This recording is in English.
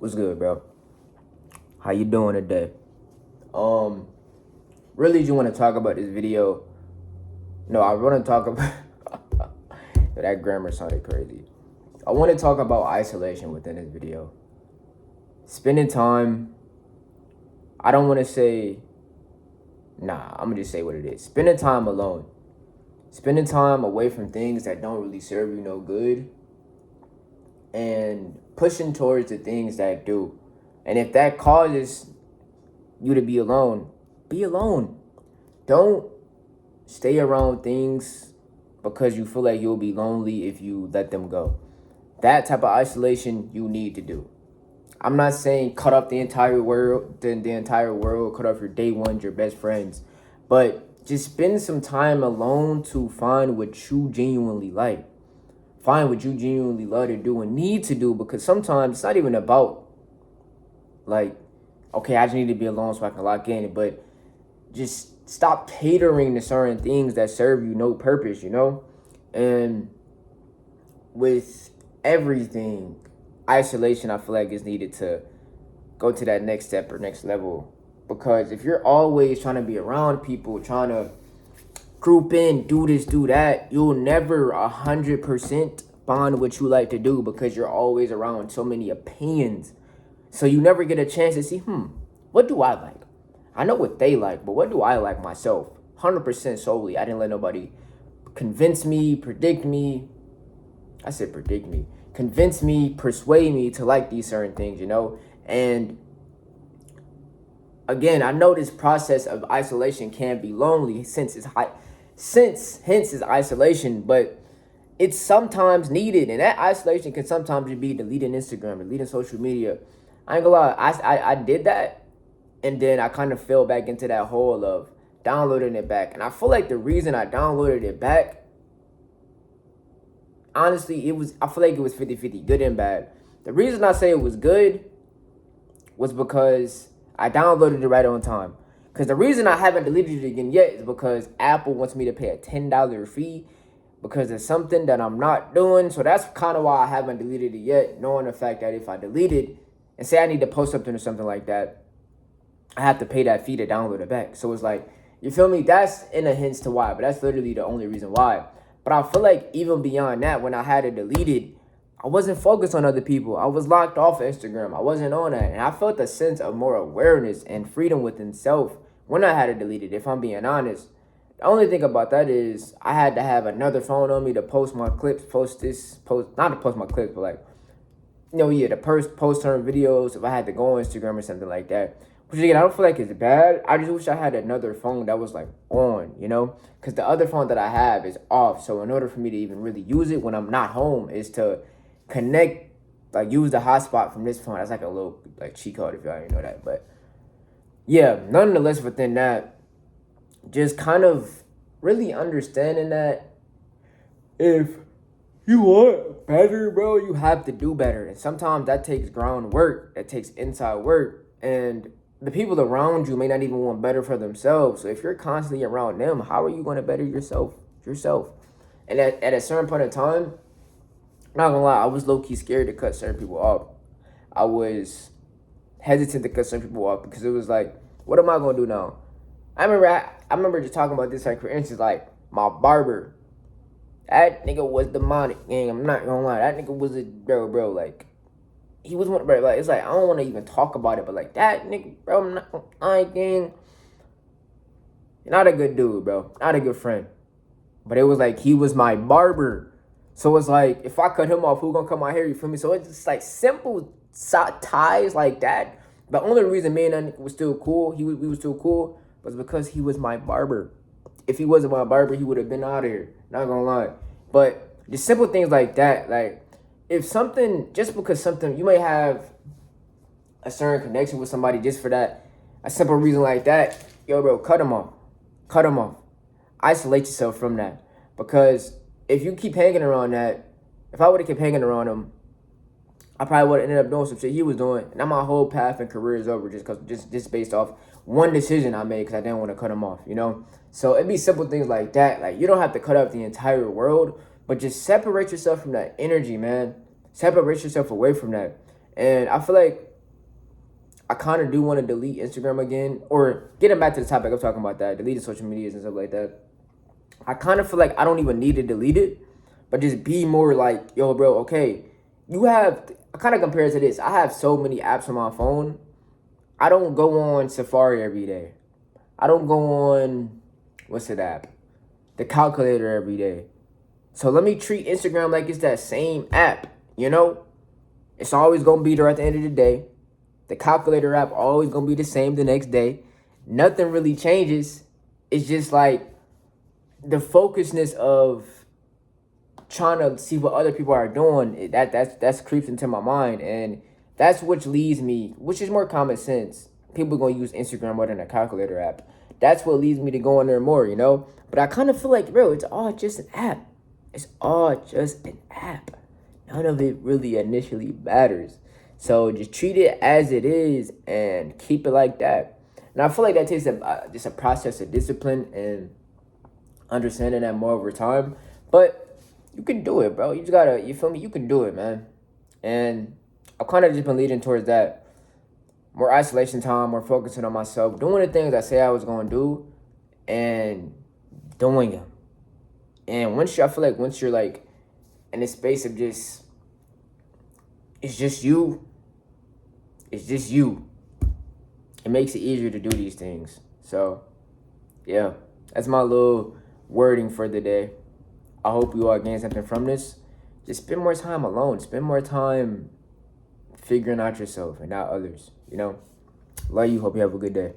What's good, bro? How you doing today? Really, do you want to talk about this video? No, I want to talk about that grammar sounded crazy. I want to talk about isolation within this video. Spending time. I don't want to say. Nah, I'm gonna just say what it is. Spending time alone. Spending time away from things that don't really serve you no good. And pushing towards the things that do. And if that causes you to be alone, be alone. Don't stay around things because you feel like you'll be lonely if you let them go. That type of isolation you need to do. I'm not saying cut off the entire world, cut off your day ones, your best friends, but just spend some time alone to find what you genuinely like. Find what you genuinely love to do and need to do, because sometimes it's not even about like, okay, I just need to be alone so I can lock in, but just stop catering to certain things that serve you no purpose, And with everything, isolation, I feel like is needed to go to that next step or next level. Because if you're always trying to be around people, trying to group in, do this, do that, you'll never 100% find what you like to do because you're always around so many opinions. So you never get a chance to see, what do I like? I know what they like, but what do I like myself? 100% solely. I didn't let nobody convince me, predict me. I said predict me. Convince me, persuade me to like these certain things, And again, I know this process of isolation can be lonely hence is isolation, but it's sometimes needed, and that isolation can sometimes be deleting Instagram, deleting social media. I ain't gonna lie, I did that, and then I kind of fell back into that hole of downloading it back. And I feel like the reason I downloaded it back, honestly, I feel like it was 50-50, good and bad. The reason I say it was good was because I downloaded it right on time. Because the reason I haven't deleted it again yet is because Apple wants me to pay a $10 fee because of something that I'm not doing. So that's kind of why I haven't deleted it yet, knowing the fact that if I delete it and say I need to post something or something like that, I have to pay that fee to download it back. So it's like, you feel me? That's in a hint to why, but that's literally the only reason why. But I feel like even beyond that, when I had it deleted, I wasn't focused on other people. I was locked off of Instagram. I wasn't on that. And I felt a sense of more awareness and freedom within self when I had it deleted, if I'm being honest. The only thing about that is I had to have another phone on me to post my clips, not to post my clips, but like, to post certain videos if I had to go on Instagram or something like that. Which again, I don't feel like it's bad. I just wish I had another phone that was like on, Because the other phone that I have is off. So in order for me to even really use it when I'm not home is to connect, like use the hotspot from this phone. That's like a little like cheat code if y'all didn't know that. But yeah, nonetheless, within that, just kind of really understanding that if you want better, bro, you have to do better. And sometimes that takes groundwork, that takes inside work. And the people around you may not even want better for themselves. So if you're constantly around them, how are you going to better yourself? And at a certain point in time, not gonna lie, I was low-key scared to cut certain people off. I was hesitant to cut certain people off because it was like, what am I gonna do now? I remember just talking about this, like, for instance, like my barber. That nigga was demonic, gang. I'm not gonna lie. That nigga was a bro. Like, he was one, bro. Like, it's like I don't want to even talk about it, but like that nigga, bro, gang. Not a good dude, bro. Not a good friend. But it was like he was my barber. So it's like, if I cut him off, who gonna cut my hair? You feel me? So it's just like simple ties like that. The only reason me and that nigga was still cool, we was still cool, was because he was my barber. If he wasn't my barber, he would have been out of here. Not gonna lie. But just simple things like that, like if something, just because something, you may have a certain connection with somebody just for that, a simple reason like that, yo, bro, cut him off. Cut him off. Isolate yourself from that. Because if you keep hanging around that, if I would have kept hanging around him, I probably would have ended up doing some shit he was doing. And now my whole path and career is over just based off one decision I made because I didn't want to cut him off, So it'd be simple things like that. Like, you don't have to cut off the entire world, but just separate yourself from that energy, man. Separate yourself away from that. And I feel like I kind of do want to delete Instagram again, or getting back to the topic I'm talking about, that deleting social medias and stuff like that. I kind of feel like I don't even need to delete it, but just be more like, yo, bro, okay, I kind of compare it to this. I have so many apps on my phone. I don't go on Safari every day. I don't go on, what's that app? The calculator every day. So let me treat Instagram like it's that same app, you know? It's always going to be there at the end of the day. The calculator app always going to be the same the next day. Nothing really changes. It's just like the focusedness of trying to see what other people are doing. That's creeps into my mind. And that's which leads me, which is more common sense. People are going to use Instagram more than a calculator app. That's what leads me to go on there more, you know? But I kind of feel like, bro, it's all just an app. It's all just an app. None of it really initially matters. So just treat it as it is and keep it like that. And I feel like that takes just a process of discipline and understanding that more over time. But you can do it, bro. You just gotta, you feel me? You can do it, man. And I've kind of just been leading towards that. More isolation time, more focusing on myself, doing the things I say I was going to do, and doing them. And I feel like once you're like in a space of just, it's just you. It makes it easier to do these things. So, yeah, that's my little wording for the day. I hope you all gain something from this. Just spend more time alone. Spend more time figuring out yourself and not others, you know? Love you. Hope you have a good day.